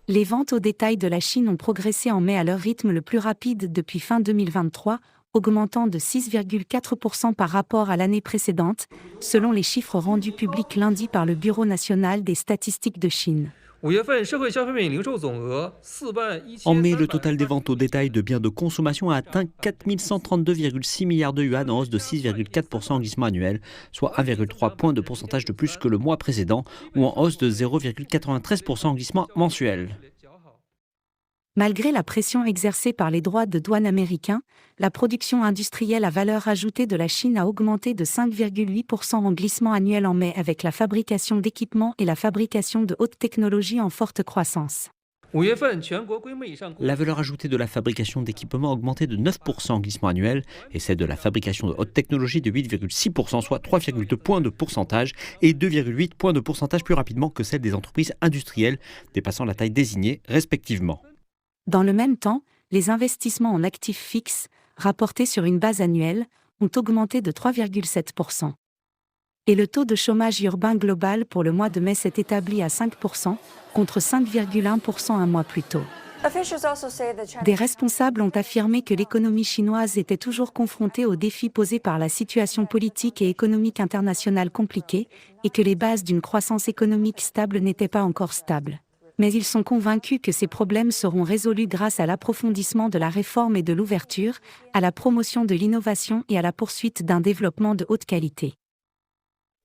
Les ventes au détail de la Chine ont progressé en mai à leur rythme le plus rapide depuis fin 2023, augmentant de 6,4% par rapport à l'année précédente, selon les chiffres rendus publics lundi par le Bureau national des statistiques de Chine. En mai, le total des ventes au détail de biens de consommation a atteint 4 132,6 milliards de yuan, en hausse de 6,4% en glissement annuel, soit 1,3 point de pourcentage de plus que le mois précédent, ou en hausse de 0,93% en glissement mensuel. Malgré la pression exercée par les droits de douane américains, la production industrielle à valeur ajoutée de la Chine a augmenté de 5,8% en glissement annuel en mai, avec la fabrication d'équipements et la fabrication de haute technologie en forte croissance. La valeur ajoutée de la fabrication d'équipements a augmenté de 9% en glissement annuel et celle de la fabrication de haute technologie de 8,6%, soit 3,2 points de pourcentage et 2,8 points de pourcentage plus rapidement que celle des entreprises industrielles, dépassant la taille désignée respectivement. Dans le même temps, les investissements en actifs fixes, rapportés sur une base annuelle, ont augmenté de 3,7%. Et le taux de chômage urbain global pour le mois de mai s'est établi à 5%, contre 5,1% un mois plus tôt. Des responsables ont affirmé que l'économie chinoise était toujours confrontée aux défis posés par la situation politique et économique internationale compliquée, et que les bases d'une croissance économique stable n'étaient pas encore stables. Mais ils sont convaincus que ces problèmes seront résolus grâce à l'approfondissement de la réforme et de l'ouverture, à la promotion de l'innovation et à la poursuite d'un développement de haute qualité.